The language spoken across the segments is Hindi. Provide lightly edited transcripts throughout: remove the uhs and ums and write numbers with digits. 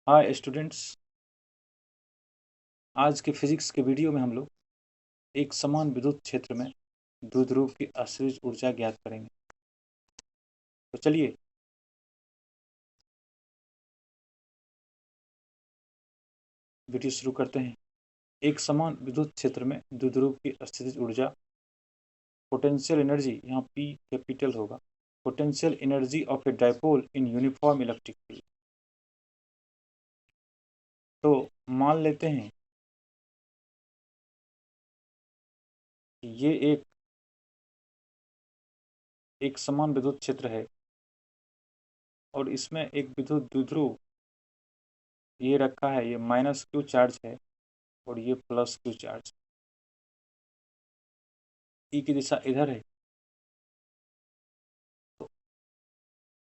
हाय स्टूडेंट्स, आज के फिजिक्स के वीडियो में हम लोग एक समान विद्युत क्षेत्र में द्विध्रुव की अस्थिज ऊर्जा ज्ञात करेंगे। तो चलिए वीडियो शुरू करते हैं। एक समान विद्युत क्षेत्र में द्विध्रुव की अस्थिज ऊर्जा पोटेंशियल एनर्जी, यहाँ P कैपिटल होगा, potential energy of A dipole in uniform electric field. तो मान लेते हैं कि ये एक समान विद्युत क्षेत्र है और इसमें एक विद्युत द्विध्रुव ये रखा है, ये -Q चार्ज है और ये +Q चार्ज। E की दिशा इधर है, तो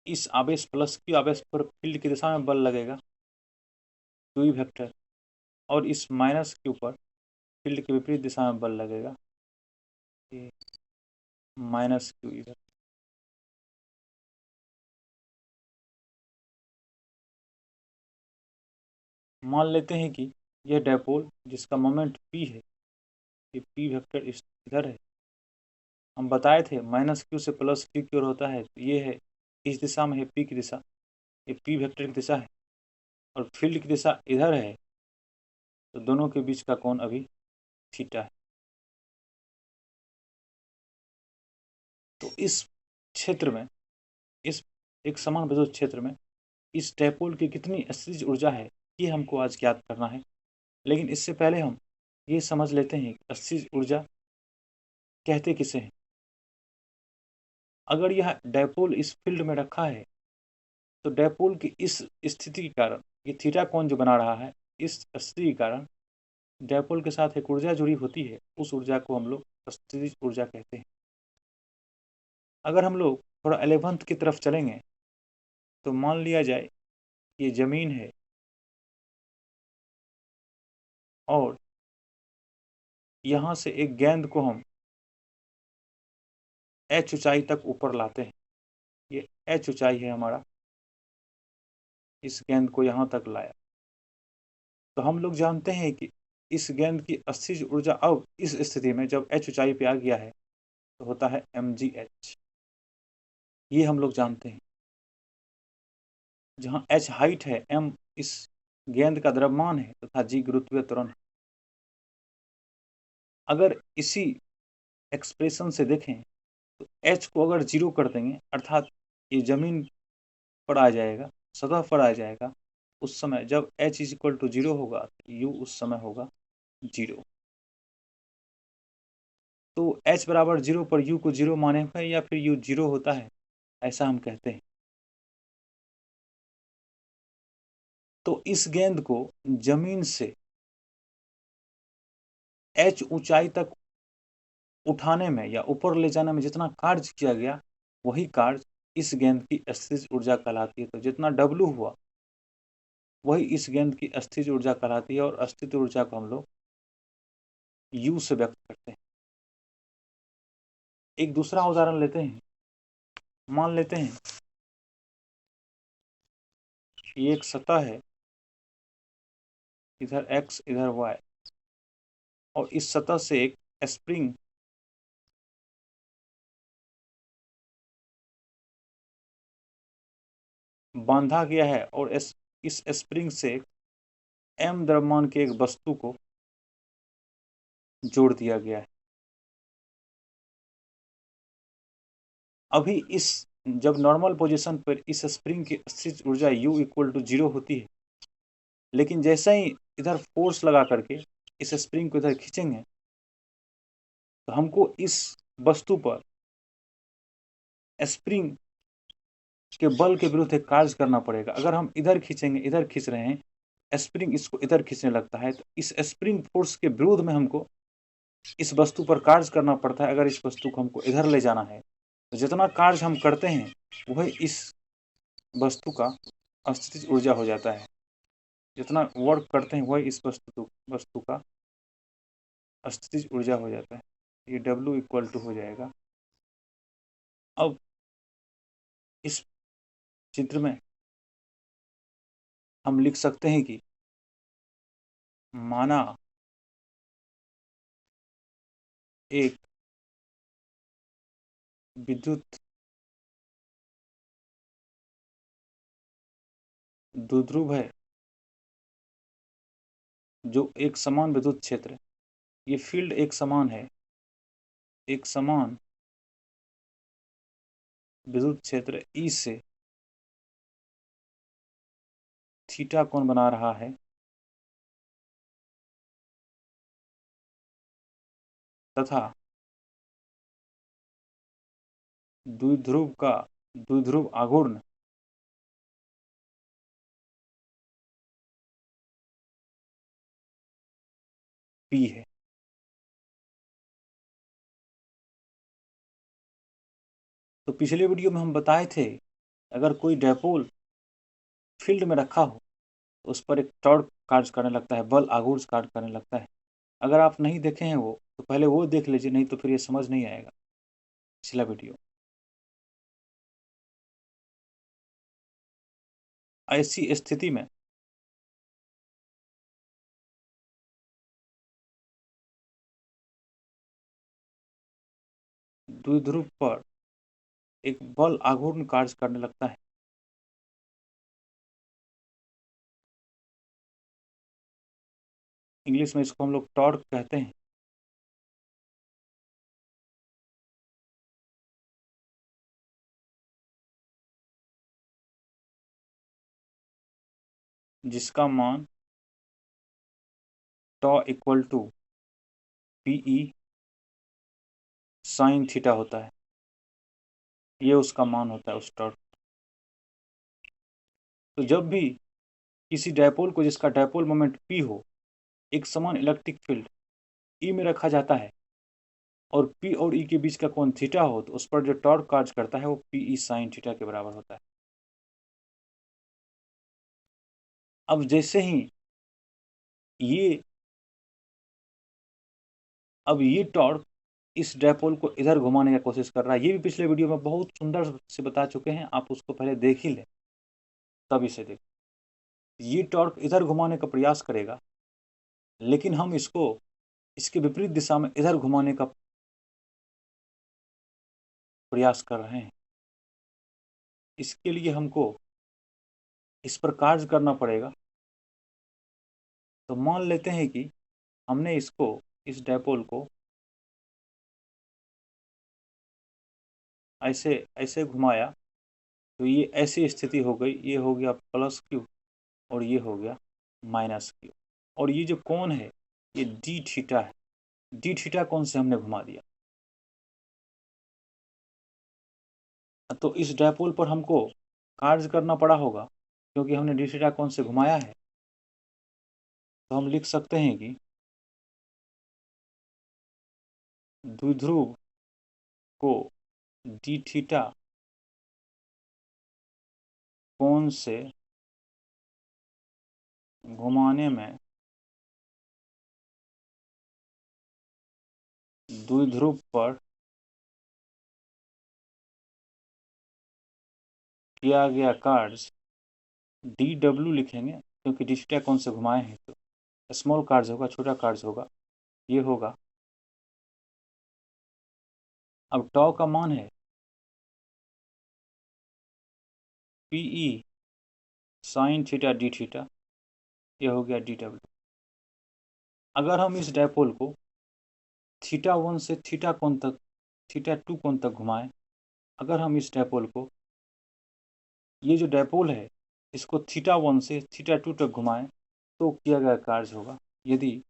इस आवेश +Q आवेश पर फील्ड की दिशा में बल लगेगा Q वेक्टर, और इस -Q पर फील्ड के विपरीत दिशा में बल लगेगा ये -Q इधर। मान लेते हैं कि यह डायपोल जिसका मोमेंट P है, ये P वेक्टर इधर है। हम बताए थे -Q से +Q की ओर होता है, तो ये है इस दिशा में है P की दिशा, ये P वेक्टर की दिशा है और फील्ड की दिशा इधर है, तो दोनों के बीच का कोण अभी थीटा है। तो इस क्षेत्र में, इस एक समान विद्युत क्षेत्र में इस डायपोल की कितनी स्थितिज ऊर्जा है, ये हमको आज ज्ञात करना है। लेकिन इससे पहले हम ये समझ लेते हैं कि स्थितिज ऊर्जा कहते किसे हैं। अगर यह डायपोल इस फील्ड में रखा है, तो डायपोल की इस स्थिति के कारण, ये थीटा कोण जो बना रहा है, इस स्थिति के कारण डायपोल के साथ एक ऊर्जा जुड़ी होती है, उस ऊर्जा को हम लोग स्थितिज ऊर्जा कहते हैं। अगर हम लोग थोड़ा 11th की तरफ चलेंगे, तो मान लिया जाए ये जमीन है और यहाँ से एक गेंद को हम h ऊंचाई तक ऊपर लाते हैं। ये h ऊंचाई है हमारा, इस गेंद को यहाँ तक लाया, तो हम लोग जानते हैं कि इस गेंद की स्थितिज ऊर्जा अब इस स्थिति में जब h ऊंचाई पे आ गया है तो होता है mgh। ये हम लोग जानते हैं। जहाँ h हाइट है, m इस गेंद का द्रव्यमान है तथा g गुरुत्वीय त्वरण है। अगर इसी एक्सप्रेशन से देखें तो h को अगर 0 कर देंगे, अर्थात ये जमीन पर आ जाएगा, सतह पर आ जाएगा, उस समय जब h = 0 होगा तो u उस समय होगा 0। तो h बराबर 0 पर u को 0 मानेगा या फिर u 0 होता है, ऐसा हम कहते हैं। तो इस गेंद को जमीन से h ऊंचाई तक उठाने में या ऊपर ले जाने में जितना कार्य किया गया, वही कार्य इस गेंद की स्थितिज ऊर्जा कहलाती है। तो जितना W हुआ वही इस गेंद की स्थितिज ऊर्जा कहलाती है, और स्थितिज ऊर्जा को हम लोग U से व्यक्त करते हैं। एक दूसरा उदाहरण लेते हैं। मान लेते हैं ये एक सतह है, इधर x इधर y, और इस सतह से एक स्प्रिंग बांधा गया है और इस स्प्रिंग से m द्रव्यमान के एक वस्तु को जोड़ दिया गया है। अभी इस जब नॉर्मल पोजीशन पर इस स्प्रिंग की स्थितिज ऊर्जा U = 0 होती है, लेकिन जैसे ही इधर फोर्स लगा करके इस स्प्रिंग को इधर खींचेंगे, तो हमको इस वस्तु पर स्प्रिंग के बल के विरुद्ध एक कार्य करना पड़ेगा। अगर हम इधर खींचेंगे, इधर खींच रहे हैं, स्प्रिंग इसको इधर खींचने लगता है, तो इस स्प्रिंग फोर्स के विरोध में हमको इस वस्तु पर कार्य करना पड़ता है। अगर इस वस्तु को हमको इधर ले जाना है, तो जितना कार्य हम करते हैं वही इस वस्तु का स्थितिज ऊर्जा हो जाता है। जितना वर्क करते हैं वही इस वस्तु का स्थितिज ऊर्जा हो जाता है। ये W = हो जाएगा। अब इस चित्र में हम लिख सकते हैं कि माना एक विद्युत द्विध्रुव है जो एक समान विद्युत क्षेत्र, ये फील्ड एक समान है, एक समान विद्युत क्षेत्र ई से थीटा कोण बना रहा है तथा द्विध्रुव का द्विध्रुव आघूर्ण P है। तो पिछले वीडियो में हम बताए थे अगर कोई डायपोल फील्ड में रखा हो तो उस पर एक टॉर्क कार्य करने लगता है, बल आघूर्ण कार्य करने लगता है। अगर आप नहीं देखे हैं वो तो पहले वो देख लीजिए, नहीं तो फिर ये समझ नहीं आएगा पिछला वीडियो। ऐसी स्थिति में द्विध्रुव पर एक बल आघूर्ण कार्य करने लगता है। इंग्लिश में इसको हम लोग टॉर्क कहते हैं। जिसका मान tau equal to PE sine theta होता है। ये उसका मान होता है उस टॉर्क। तो जब भी किसी डायपोल को जिसका डायपोल मोमेंट P हो, एक समान इलेक्ट्रिक फील्ड E में रखा जाता है और P और E के बीच का कोण थीटा हो, तो उस पर जो टॉर्क कार्य करता है वो PE साइन थीटा के बराबर होता है। अब जैसे ही ये टॉर्क इस डायपोल को इधर घुमाने की कोशिश कर रहा है, ये भी पिछले वीडियो में बहुत सुंदर से बता चुके हैं, आप उसको पहले देख ही लें तब इसे देख। ये टॉर्क इधर घुमाने का प्रयास करेगा, लेकिन हम इसको इसके विपरीत दिशा में इधर घुमाने का प्रयास कर रहे हैं। इसके लिए हमको इस पर कार्य करना पड़ेगा। तो मान लेते हैं कि हमने इसको इस डायपोल को ऐसे ऐसे घुमाया, तो ये ऐसी स्थिति हो गई, ये हो गया प्लस क्यू और ये हो गया माइनस क्यू। और ये जो कोण है ये डी थीटा है। डी थीटा कोण से हमने घुमा दिया। तो इस डायपोल पर हमको कार्य करना पड़ा होगा, क्योंकि हमने डी थीटा कोण से घुमाया है। तो हम लिख सकते हैं कि द्विध्रुव को डी थीटा कोण से घुमाने में द्विध्रुव पर किया गया कार्य डी डब्ल्यू लिखेंगे, क्योंकि डी थीटा कोण से घुमाए हैं तो स्मॉल कार्य होगा, छोटा कार्य होगा, ये होगा। अब टॉ का मान है PE sine theta D theta, ये हो गया डी डब्ल्यू। अगर हम इस डायपोल को थीटा 1 से थीटा कोण तक, थीटा 2 कोण तक घुमाएं, अगर हम इस डायपोल को, ये जो डायपोल है इसको थीटा 1 से थीटा 2 तक घुमाएं, तो किया गया कार्य होगा। यदि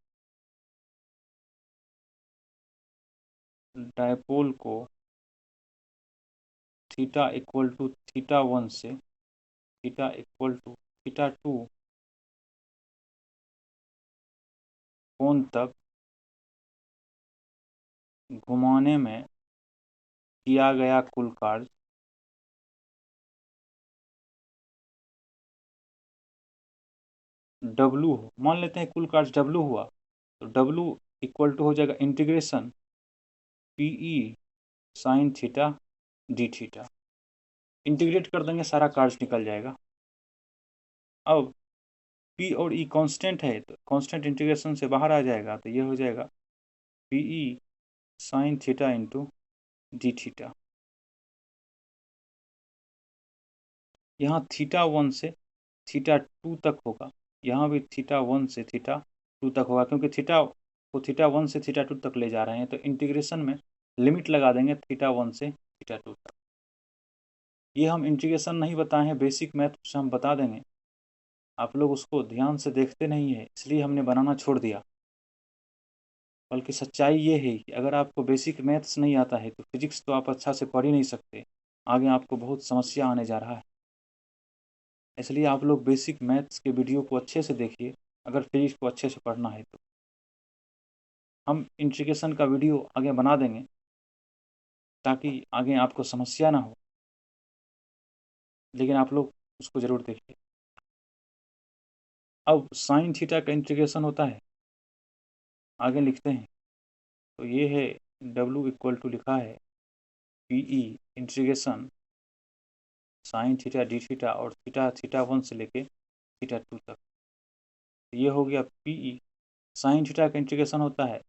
डायपोल को थीटा इक्वल टू थीटा 1 से थीटा इक्वल टू थीटा 2 कोण तक घुमाने में किया गया कुल कार्य W हो, मान लेते हैं कुल कार्य W हुआ, तो W इक्वल टू हो जाएगा integration PE sign theta D theta. Integrate कर देंगे, सारा कार्य निकल जाएगा। अब पी और ई कांस्टेंट है तो कांस्टेंट इंटीग्रेशन से बाहर आ जाएगा, तो ये हो जाएगा P E sine theta into D theta. यहाँ थीटा 1 से थीटा 2 तक होगा, यहाँ भी थीटा 1 से थीटा 2 तक होगा, क्योंकि थीटा को थीटा 1 से थीटा 2 तक ले जा रहे हैं, तो इंटीग्रेशन में लिमिट लगा देंगे थीटा 1 से थीटा 2 तक। ये हम इंटीग्रेशन नहीं बताए हैं, बेसिक मैथ से हम बता देंगे, आप लोग उसको ध्यान से देखते नहीं है, इसलिए हमने बनाना छोड़ दिया। बल्कि सच्चाई ये है कि अगर आपको बेसिक मैथ्स नहीं आता है तो फिजिक्स तो आप अच्छा से पढ़ ही नहीं सकते, आगे आपको बहुत समस्या आने जा रहा है। इसलिए आप लोग बेसिक मैथ्स के वीडियो को अच्छे से देखिए, अगर फिजिक्स को अच्छे से पढ़ना है तो। हम इंटीग्रेशन का वीडियो आगे बना देंगे ताकि आगे आपको समस्या ना हो, लेकिन आप लोग उसको ज़रूर देखिए। अब साइन थीटा का इंटीग्रेशन होता है, आगे लिखते हैं, तो ये है W इक्वल टू लिखा है P E integration sign theta D theta और थीटा 1 से लेके थीटा 2 तक। ये हो गया पी ई। साइन थीटा का इंटीग्रेशन होता है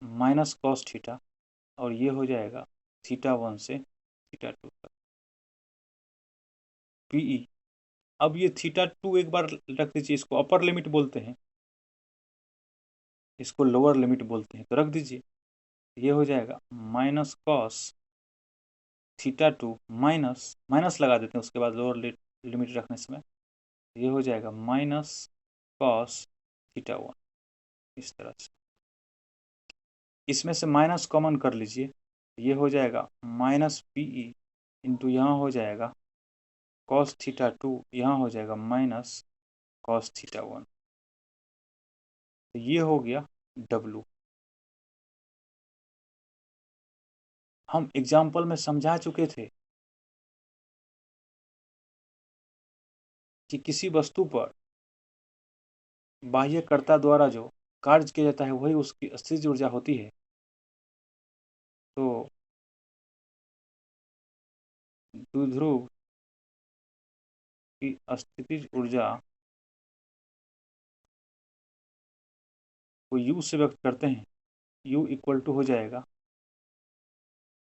माइनस कॉस थीटा, और ये हो जाएगा थीटा 1 से थीटा 2 तक पी ई। अब ये थीटा 2 एक बार रख दीजिए, इसको अपर लिमिट बोलते हैं, इसको लोअर लिमिट बोलते हैं, तो रख दीजिए। ये हो जाएगा minus cos theta 2 minus minus लगा देते हैं उसके बाद लोअर लिमिट रखने समय, ये हो जाएगा माइनस कॉस थीटा 1। इस तरह से इसमें से माइनस कॉमन कर लीजिए, ये हो जाएगा माइनस पी ई इंटू यहाँ हो जाएगा कॉस थीटा 2, यहाँ हो जाएगा माइनस कॉस थीटा 1। तो ये हो गया W। हम एग्जाम्पल में समझा चुके थे कि किसी वस्तु पर बाह्यकर्ता द्वारा जो कार्य किया जाता है वही उसकी स्थितिज ऊर्जा होती है। तो द्विध्रुव की स्थितिज ऊर्जा को U से व्यक्त करते हैं, U इक्वल टू हो जाएगा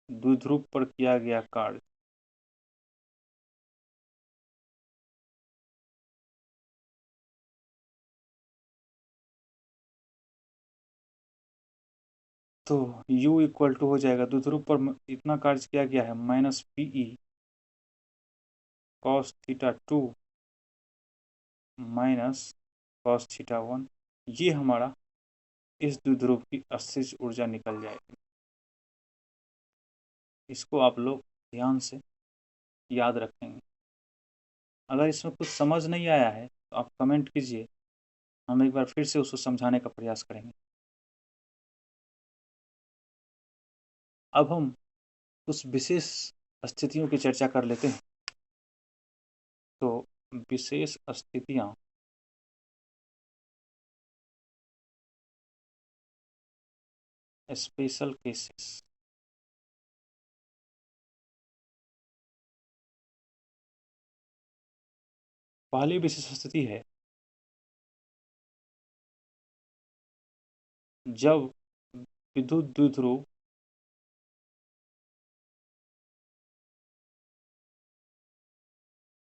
द्विध्रुव पर किया गया कार्य। तो U इक्वल टू हो जाएगा द्विध्रुव पर इतना कार्य किया गया है minus P E cos theta 2 minus cos theta 1। ये हमारा इस द्विध्रुव की स्थितिज ऊर्जा निकल जाएगी। इसको आप लोग ध्यान से याद रखेंगे। अगर इसमें कुछ समझ नहीं आया है तो आप कमेंट कीजिए, हम एक बार फिर से उसको समझाने का प्रयास करेंगे। अब हम कुछ विशेष स्थितियों की चर्चा कर लेते हैं। तो विशेष स्थितियाँ स्पेशल केसेस। पहली विशेष स्थिति है जब विद्युत द्विध्रुव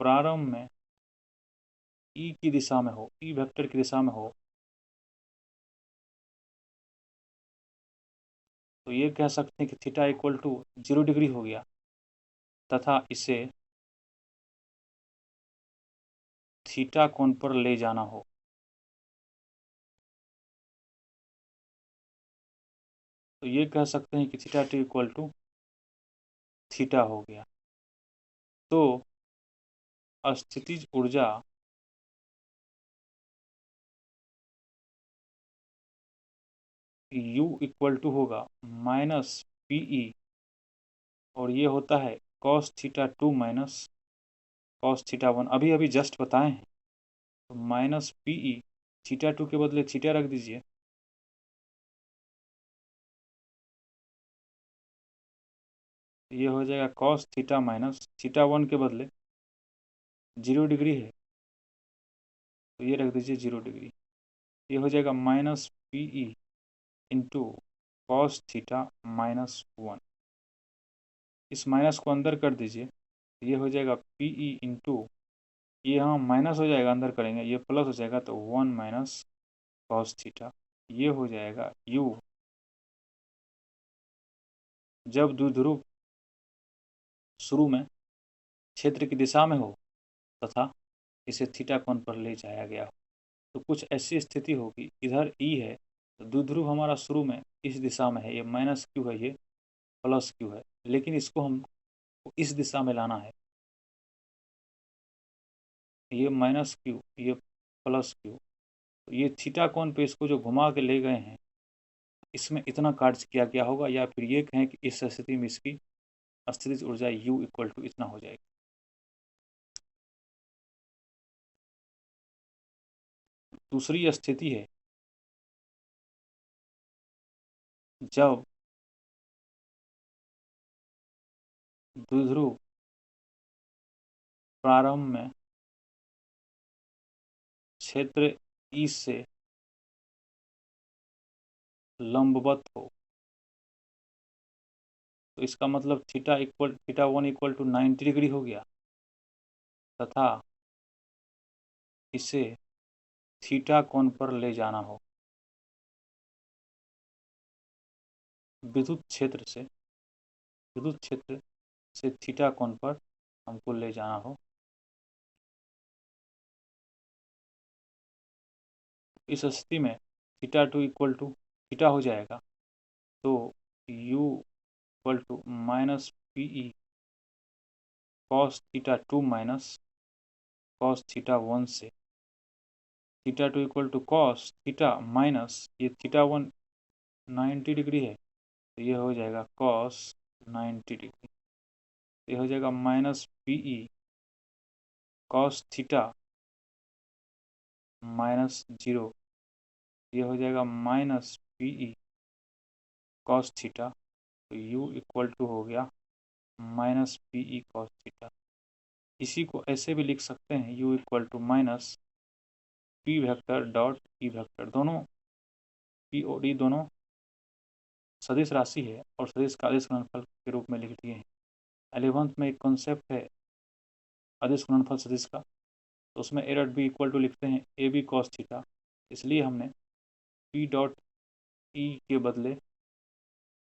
प्रारंभ में ई की दिशा में हो, ई वेक्टर की दिशा में हो, तो ये कह सकते हैं कि थीटा इक्वल टू 0 डिग्री हो गया, तथा इसे थीटा कोण पर ले जाना हो। तो ये कह सकते हैं कि थीटा 2 इक्वल टू थीटा हो गया। तो स्थितिज ऊर्जा U इक्वल टू होगा माइनस पी ई, और ये होता है cos theta 2 minus cos theta 1, अभी अभी जस्ट बताए हैं। तो माइनस पी ई थीटा 2 के बदले थीटा रख दीजिए, ये हो जाएगा कॉस थीटा माइनस थीटा 1 के बदले 0 डिग्री है, तो ये रख दीजिए 0 डिग्री। ये हो जाएगा minus P E into cos theta -1। इस माइनस को अंदर कर दीजिए, ये हो जाएगा पी ई इंटू, ये यहाँ माइनस हो जाएगा, अंदर करेंगे ये प्लस हो जाएगा, तो 1 माइनस कॉस थीटा। ये हो जाएगा u। जब द्विध्रुव शुरू में क्षेत्र की दिशा में हो तथा इसे थीटा कोण पर ले जाया गया हो, तो कुछ ऐसी स्थिति होगी, इधर E है तो द्विध्रुव हमारा शुरू में इस दिशा में है, ये माइनस क्यू है, ये प्लस क्यू है, लेकिन इसको हमको इस दिशा में लाना है, ये माइनस क्यू, ये प्लस क्यू, तो ये थीटा कोण पे इसको जो घुमा के ले गए हैं, इसमें इतना कार्य किया गया होगा, या फिर ये कहें कि इस स्थिति में इसकी स्थितिज ऊर्जा U इक्वल टू इतना हो जाएगी। दूसरी स्थिति है जब द्विध्रुव प्रारंभ में क्षेत्र E से लंबवत हो, तो इसका मतलब थीटा 1 इक्वल टू 90 डिग्री हो गया, तथा इसे थीटा कोण पर ले जाना हो। विद्युत क्षेत्र से थीटा कोण पर हमको ले जाना हो। इस स्थिति में थीटा 2 इक्वल टू थीटा हो जाएगा, तो u equal to minus P E cos theta 2 minus cos theta 1 से theta 2 equal to cos theta minus ये थीटा 1 90 डिग्री है, तो ये हो जाएगा कॉस 90 डिग्री। ये हो जाएगा minus P E cos theta -0, ये हो जाएगा minus P E cos theta, तो u इक्वल टू हो गया minus P E cos theta. इसी को ऐसे भी लिख सकते हैं, u equal to minus P vector dot E vector. दोनों पी और डी दोनों सदिश राशि है और सदिश का अदिश गुणनफल के रूप में लिख दिए हैं। 11th में एक कॉन्सेप्ट है अदिश गुणनफल सदिश का, तो उसमें A dot B equal to लिखते हैं ए बी कॉस थीटा, इसलिए हमने पी डॉट ई के बदले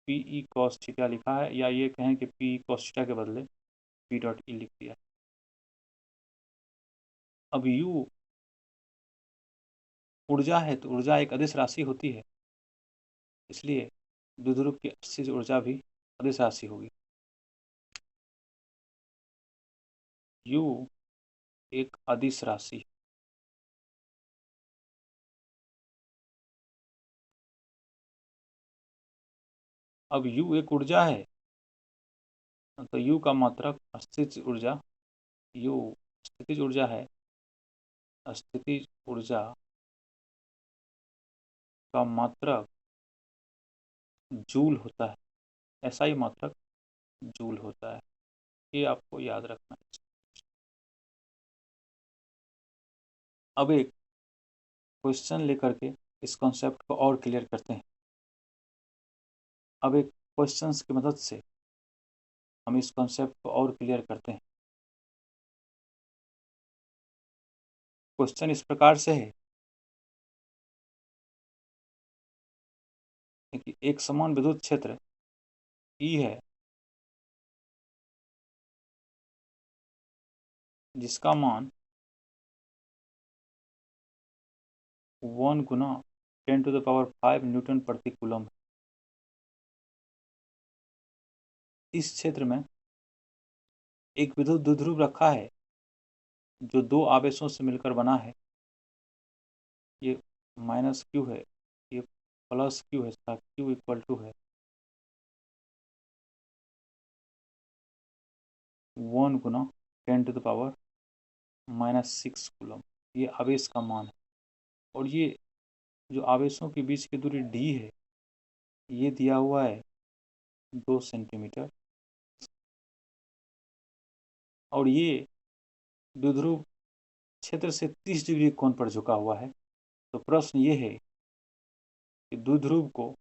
पी ई कॉस थीटा लिखा है, या ये कहें कि पी ई कॉस थीटा के बदले पी डॉट ई लिख दिया। अब u ऊर्जा है, तो ऊर्जा एक अदिश राशि होती है, इसलिए द्विध्रुव की स्थितिज ऊर्जा भी अदिश राशि होगी। u एक अदिश राशि, अब u एक ऊर्जा है, तो u का मात्रक स्थितिज ऊर्जा, u स्थितिज ऊर्जा है, स्थितिज ऊर्जा का मात्रक जूल होता है, ऐसा ही मात्रक जूल होता है, ये आपको याद रखना है। अब एक क्वेश्चन लेकर के इस कॉन्सेप्ट को और क्लियर करते हैं। अब एक क्वेश्चंस की मदद से हम इस कॉन्सेप्ट को और क्लियर करते हैं। क्वेश्चन इस प्रकार से है कि एक समान विद्युत क्षेत्र E है, जिसका मान 1 गुना 10⁵ न्यूटन प्रति कूलम है। इस क्षेत्र में एक विद्युत द्विध्रुव रखा है जो दो आवेशों से मिलकर बना है, ये माइनस क्यू है, ये प्लस क्यू है, तथा क्यू इक्वल टू है 1 गुना 10⁻⁻6 कूलम। ये आवेश का मान है, और ये जो आवेशों के बीच की दूरी d है, ये दिया हुआ है 2 सेंटीमीटर, और ये द्विध्रुव क्षेत्र से 30 डिग्री कोण पर झुका हुआ है। तो प्रश्न ये है कि द्विध्रुव को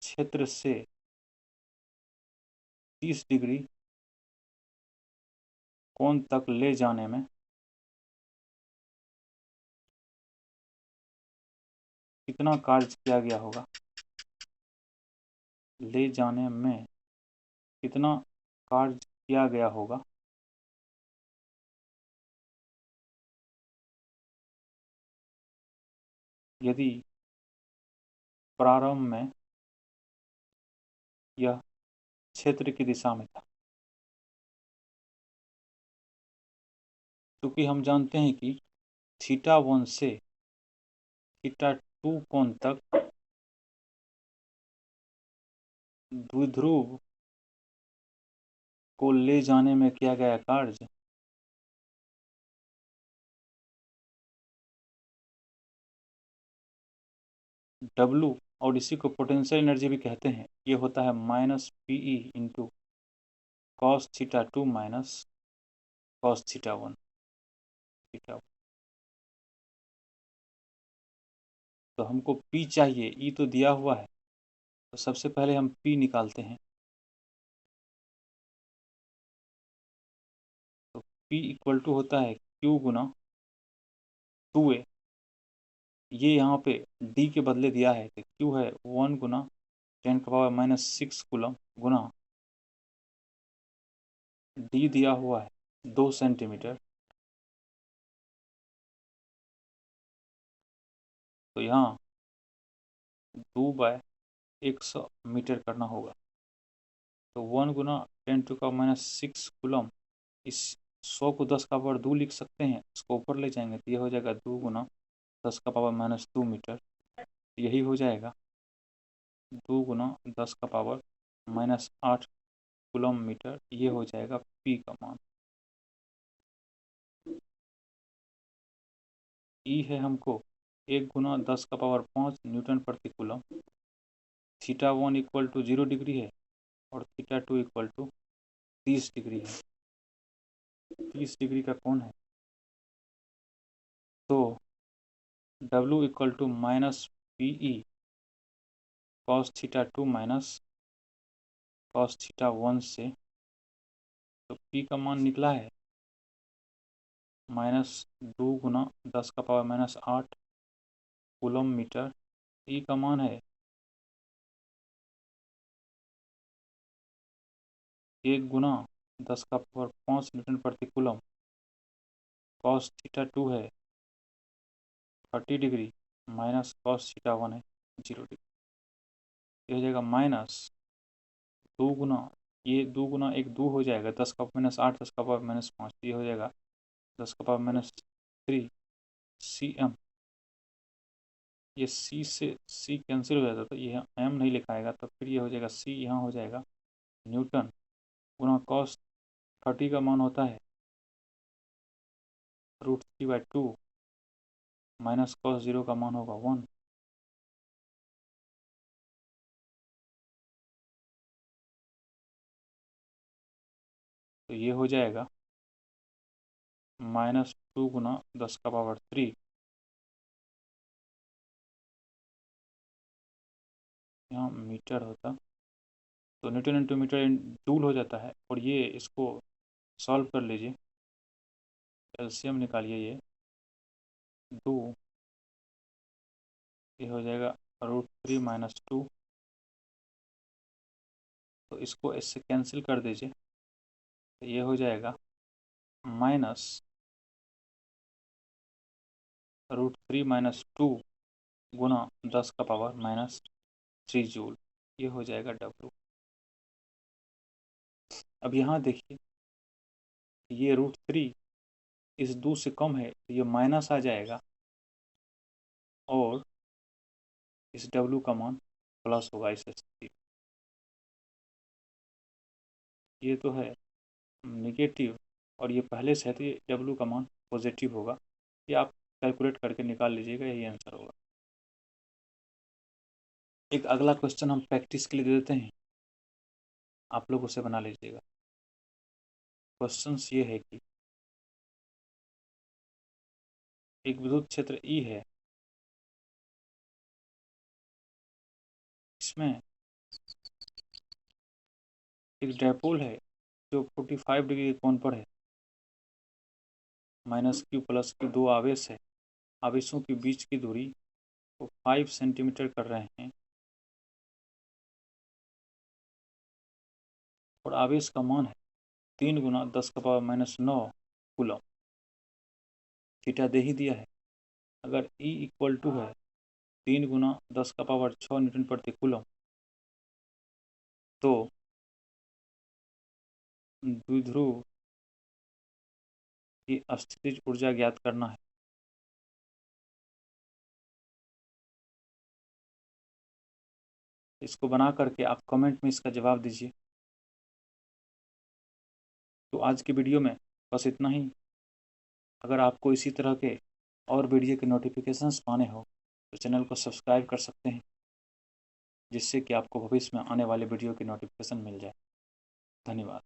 क्षेत्र से 30 डिग्री कोण तक ले जाने में कितना कार्य किया गया होगा? ले जाने में कितना कार्य किया गया होगा? यदि प्रारंभ में यह क्षेत्र की दिशा में था। क्योंकि हम जानते हैं कि θ1 से θ2 कोण तक द्विध्रुव को ले जाने में किया गया कार्य W, और इसी को पोटेंशियल एनर्जी भी कहते हैं, ये होता है -PE into cos θ2 minus cos θ1। तो हमको P चाहिए, E तो दिया हुआ है, तो सबसे पहले हम P निकालते हैं। तो P इक्वल टू होता है Q गुना 2A। ये यहाँ पे D के बदले दिया है, तो Q है 1 गुना 10⁻⁻6 कूलम गुना D दिया हुआ है 2 सेंटीमीटर। तो यहाँ 2/100 मीटर करना होगा। तो 1 गुना 10⁻⁻6 कूलम, इस 100 को 10 का पावर 2 लिख सकते हैं, इसको ऊपर ले जाएंगे तो ये हो जाएगा 2 गुना 10 का पावर -2 मीटर। यही हो जाएगा 2 गुना 10 का पावर -8 कूलम मीटर। ये हो जाएगा P का मान। E है हमको 1 गुना 10 का पावर 5 न्यूटन प्रति कूलम। θ1 इक्वल टू 0 डिग्री है और θ2 इक्वल टू 30 डिग्री है। 30 डिग्री का कोण है। तो W equal to -PE cos θ2 minus cos θ1 से, तो P का मान निकला है -2 गुना 10 का पावर -8 कूलम मीटर। E का मान है 1 गुना 10 का पावर 5 न्यूटन प्रति कूलम। cos θ2 है 30 डिग्री माइनस cos θ1 है 0 डिग्री। ये हो जाएगा -2 गुना, ये 2 गुना 1 2 हो जाएगा, 10 का पावर -8 10 का पावर -5, ये हो जाएगा 10 का पावर -3 cm। ये C से C कैंसिल हो जाता, तो ये m नहीं लिखाएगा, तो फिर ये हो जाएगा C, यहाँ हो जाएगा न्यूटन गुना cos 30 का मान होता है √3/2 माइनस cos 0 का मान होगा 1। तो ये हो जाएगा -2 गुना 10 का पावर 3, यहाँ मीटर होता, तो न्यूटन इंटू मीटर जूल हो जाता है। और ये इसको सॉल्व कर लीजिए, एलसीएम निकालिए, ये 2, ये हो जाएगा √3 - 2। तो इसको इससे कैंसिल कर दीजिए, तो ये हो जाएगा -√3 - 2 गुना 10 का पावर -3 जूल। ये हो जाएगा W। अब यहाँ देखिए, ये √3 इस 2 से कम है, तो ये माइनस आ जाएगा और इस W का मान प्लस होगा इस स्थिति। ये तो है निगेटिव और ये पहले से है, तो ये W का मान पॉजिटिव होगा। ये आप कैलकुलेट करके निकाल लीजिएगा, यही आंसर होगा। एक अगला क्वेश्चन हम प्रैक्टिस के लिए दे देते हैं। आप लोग उसे बना लीजिएगा। क्वेश्चंस ये है कि एक विद्युत क्षेत्र ई है, इसमें एक डायपोल है जो 45 डिग्री के कोण पर है, -q + q 2 आवेश है। आवेशों के बीच की दूरी को 5 सेंटीमीटर कर रहे हैं और आवेश का मान है 3 × 10⁻⁹ कूलम। थीटा दे ही दिया है। अगर E = है 3 × 10⁶ न्यूटन प्रति कूलम, तो द्विध्रुव की स्थितिज ऊर्जा ज्ञात करना है। इसको बना करके आप कमेंट में इसका जवाब दीजिए। तो आज की वीडियो में बस इतना ही। अगर आपको इसी तरह के और वीडियो के नोटिफिकेशंस पाने हो तो चैनल को सब्सक्राइब कर सकते हैं, जिससे कि आपको भविष्य में आने वाले वीडियो की नोटिफिकेशन मिल जाए। धन्यवाद।